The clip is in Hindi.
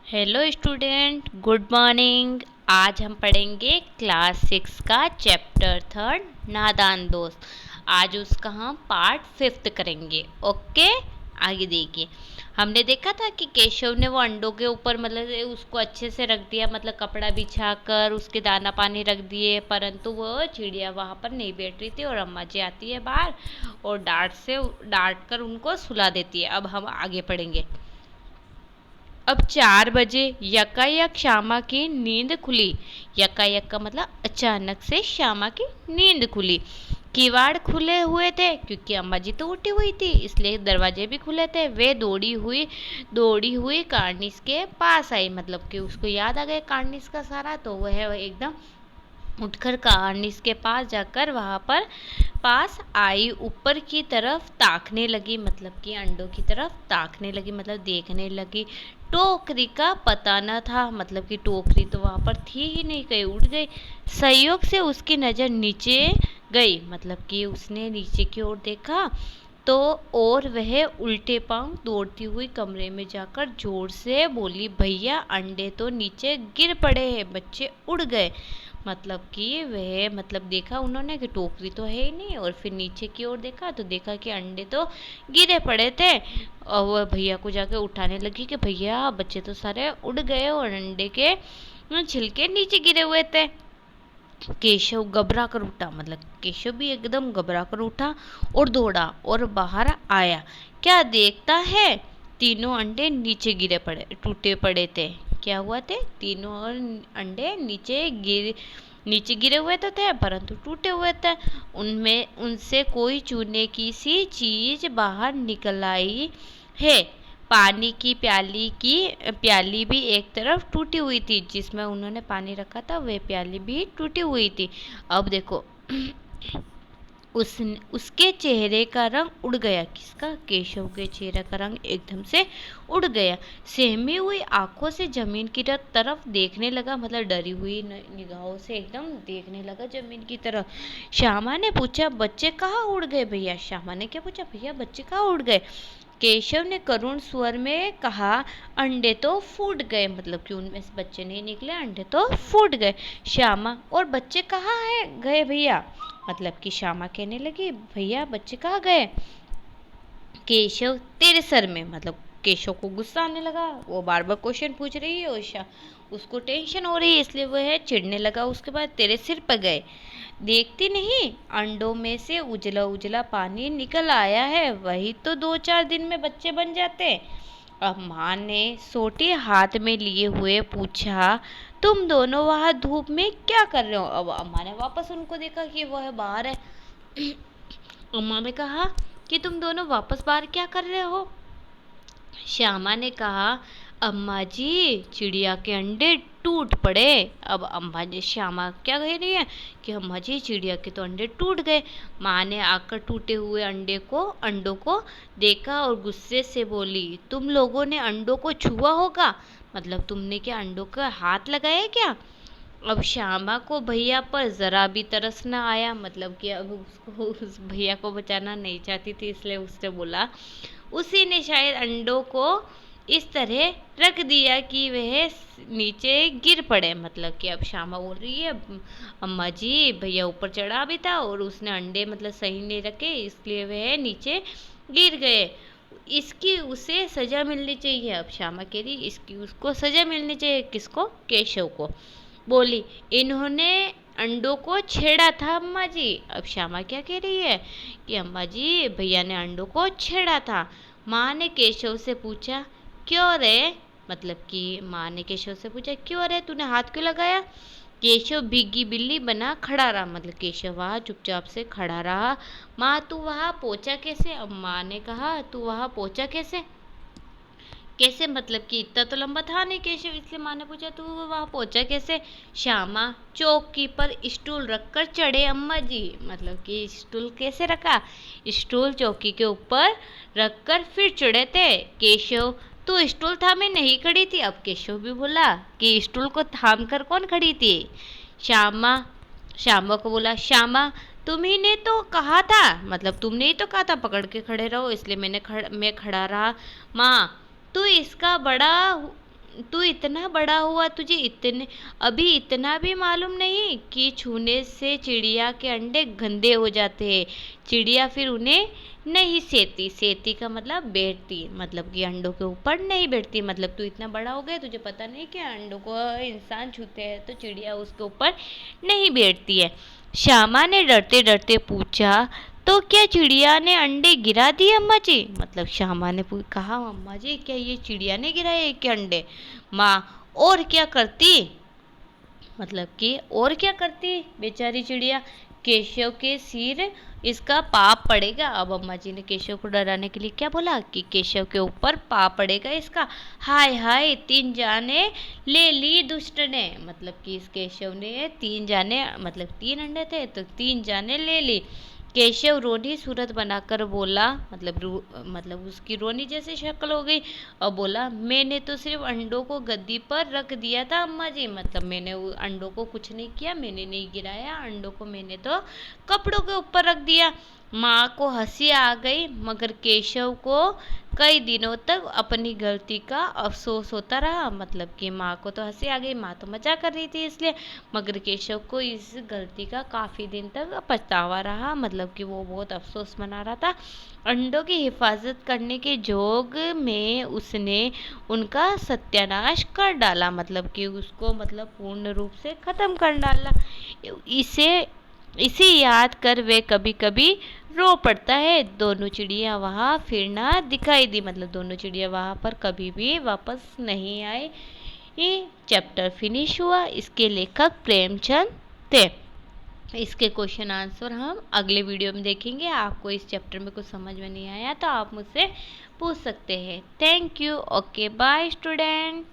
Hello student, good morning. आज हम पढ़ेंगे क्लास 6 का चैप्टर 3 नादान दोस्त। आज उसका हम पार्ट 5 करेंगे। ओके, आगे देखिए। हमने देखा था कि केशव ने वो अंडों के ऊपर मतलब उसको अच्छे से रख दिया, मतलब कपड़ा बिछा कर उसके दाना पानी रख दिए, परंतु वो चिड़िया वहाँ पर नहीं बैठ रही थी और अम्मा जी आती है बाहर और डांट कर उनको सुला देती है। अब हम आगे पढ़ेंगे। अब 4 बजे यकायक श्यामा की नींद खुली। यकायक का मतलब अचानक से श्यामा की नींद खुली। किवाड़ खुले हुए थे क्योंकि अम्मा जी तो उठी हुई थी, इसलिए दरवाजे भी खुले थे। वे दौड़ी हुई कार्निस के पास आई, मतलब कि उसको याद आ गया कार्निस का सारा, तो वह एकदम उठकर कार्निस के पास जाकर वहां पर पास आई, ऊपर की तरफ ताकने लगी, मतलब कि अंडों की तरफ ताकने लगी, मतलब देखने लगी। टोकरी का पता न था, मतलब कि टोकरी तो वहां पर थी ही नहीं, कहीं उड़ गई। संयोग से उसकी नजर नीचे गई, मतलब कि उसने नीचे की ओर देखा तो और वह उल्टे पांव दौड़ती हुई कमरे में जाकर जोर से बोली, भैया अंडे तो नीचे गिर पड़े हैं, बच्चे उड़ गए। मतलब कि वह मतलब देखा उन्होंने कि टोकरी तो है ही नहीं, और फिर नीचे की ओर देखा तो देखा कि अंडे तो गिरे पड़े थे। और वह भैया को जाके उठाने लगी कि भैया बच्चे तो सारे उड़ गए और अंडे के छिलके नीचे गिरे हुए थे। केशव घबरा कर उठा, मतलब केशव भी एकदम घबरा कर उठा और दौड़ा और बाहर आया। क्या देखता है, तीनों अंडे नीचे गिरे पड़े टूटे पड़े थे। क्या हुआ थे, तीनों अंडे नीचे गिरे हुए तो थे परंतु टूटे हुए थे। उनमें उनसे कोई चूने की सी चीज बाहर निकल आई है। पानी की प्याली भी एक तरफ टूटी हुई थी, जिसमें उन्होंने पानी रखा था वह प्याली भी टूटी हुई थी। अब देखो उसके चेहरे का रंग उड़ गया। किसका, केशव के चेहरे का रंग एकदम से उड़ गया। सहमी हुई आंखों से जमीन की तरफ देखने लगा, मतलब डरी हुई निगाहों से एकदम देखने लगा जमीन की तरफ। श्यामा ने पूछा, बच्चे कहाँ उड़ गए भैया? श्यामा ने क्या पूछा, भैया बच्चे कहाँ उड़ गए? केशव ने करुण स्वर में कहा, अंडे तो फूट गए, मतलब कि उनमें से बच्चे नहीं निकले, अंडे तो फूट गए। श्यामा, और बच्चे कहाँ है गए भैया? मतलब कि श्यामा कहने लगी, भैया बच्चे कहाँ गए? केशव, तेरे सर में, मतलब केशव को गुस्सा आने लगा, वो बार बार क्वेश्चन पूछ रही है और उसको टेंशन हो रही है, इसलिए वो है चिढ़ने लगा। उसके बाद, तेरे सिर पर गए, देखती नहीं अंडों में से उजला उजला पानी निकल आया है, वही तो 2-4 दिन में बच्चे बन जाते। अब माँ ने सोटी हाथ में लिए हुए पूछा, तुम दोनों वहां धूप में क्या कर रहे हो? अब अम्मा ने वापस उनको देखा कि वह बाहर है। अम्मा ने कहा कि तुम दोनों वापस बाहर क्या कर रहे हो? श्यामा ने कहा, अम्मा जी चिड़िया के अंडे टूट पड़े। अब अम्मा जी, श्यामा क्या कह रही है कि अम्मा जी चिड़िया के तो अंडे टूट गए। माँ ने आकर टूटे हुए अंडों को देखा और गुस्से से बोली, तुम लोगों ने अंडों को छुआ होगा, मतलब तुमने क्या अंडों का हाथ लगाया क्या? अब श्यामा को भैया पर जरा भी तरस न आया, मतलब कि अब उसको उस भैया को बचाना नहीं चाहती थी, इसलिए उसने बोला, उसी ने शायद अंडों को इस तरह रख दिया कि वह नीचे गिर पड़े। मतलब कि अब श्यामा बोल रही है, अम्मा जी भैया ऊपर चढ़ा भी था और उसने अंडे मतलब सही नहीं रखे, इसलिए वह नीचे गिर गए। इसकी उसे सजा मिलनी चाहिए। अब श्यामा कह रही, इसकी उसको सजा मिलनी चाहिए। किसको? केशव को। बोली, इन्होंने अंडों को छेड़ा था अम्मा जी। अब श्यामा क्या कह रही है कि अम्मा जी भैया ने अंडों को छेड़ा था। माँ ने केशव से पूछा, क्यों रे? मतलब कि माँ ने केशव से पूछा, क्यों रे, तूने हाथ क्यों लगाया? केशव भीगी बिल्ली बना खड़ा रहा, मतलब केशव वहाँ चुपचाप से खड़ा रहा। माँ, तू वहाँ पहुंचा कैसे? अब माँ ने कहा, तू वहाँ पहुंचा कैसे? कैसे, मतलब कि इतना तो लंबा था नहीं केशव, इसलिए माँ ने पूछा, तू वहाँ पहुंचा कैसे? श्यामा, चौकी पर स्टूल रखकर चढ़े अम्मा जी। मतलब कि स्टूल कैसे रखा? स्टूल चौकी के ऊपर रखकर फिर चढ़े थे। केशव, तू स्टूल थामे नहीं खड़ी थी? अब केशव भी बोला कि स्टूल को थाम कर कौन खड़ी थी? श्यामा श्यामा को बोला, श्यामा तुम्ही ने तो कहा था, मतलब तुमने ही तो कहा था पकड़ के खड़े रहो, इसलिए मैं खड़ा रहा। माँ, तू इसका बड़ा तू इतना बड़ा हुआ, तुझे इतने अभी इतना भी मालूम नहीं कि छूने से चिड़िया के अंडे गंदे हो जाते हैं। चिड़िया फिर उन्हें नहीं सेती। सेती का मतलब बैठती, मतलब कि अंडों के ऊपर नहीं बैठती। मतलब तू इतना बड़ा हो गया, तुझे पता नहीं कि अंडों को इंसान छूते हैं तो चिड़िया उसके ऊपर नहीं बैठती है। श्यामा ने डरते डरते पूछा, तो क्या चिड़िया ने अंडे गिरा दिए अम्मा जी? मतलब श्यामा ने कहा, अम्मा जी क्या ये चिड़िया ने गिराए क्या अंडे? माँ, और क्या करती? मतलब कि और क्या करती बेचारी चिड़िया। केशव के सिर इसका पाप पड़ेगा। अब अम्मा जी ने केशव को डराने के लिए क्या बोला कि केशव के ऊपर पाप पड़ेगा इसका। हाय हाय, 3 जाने ले ली दुष्ट ने। मतलब कि इस केशव ने 3 जाने, मतलब 3 अंडे थे तो 3 जाने ले ली। केशव रोनी सूरत बनाकर बोला, मतलब उसकी रोनी जैसी शक्ल हो गई और बोला, मैंने तो सिर्फ अंडों को गद्दी पर रख दिया था अम्मा जी। मतलब मैंने अंडों को कुछ नहीं किया, मैंने नहीं गिराया अंडों को, मैंने तो कपड़ों के ऊपर रख दिया। माँ को हंसी आ गई, मगर केशव को कई दिनों तक अपनी गलती का अफसोस होता रहा। मतलब कि माँ को तो हंसी आ गई, माँ तो मजाक कर रही थी इसलिए, मगर केशव को इस गलती का काफ़ी दिन तक पछतावा रहा। मतलब कि वो बहुत अफसोस मना रहा था। अंडों की हिफाजत करने के जोग में उसने उनका सत्यानाश कर डाला। मतलब कि उसको पूर्ण रूप से ख़त्म कर डाला। इसे इसे याद कर वे कभी कभी रो पड़ता है। दोनों चिड़िया वहाँ फिर ना दिखाई दी। मतलब दोनों चिड़िया वहाँ पर कभी भी वापस नहीं आए। ये चैप्टर फिनिश हुआ। इसके लेखक प्रेमचंद थे। इसके क्वेश्चन आंसर हम अगले वीडियो में देखेंगे। आपको इस चैप्टर में कुछ समझ में नहीं आया तो आप मुझसे पूछ सकते हैं। Thank you. Okay, bye student.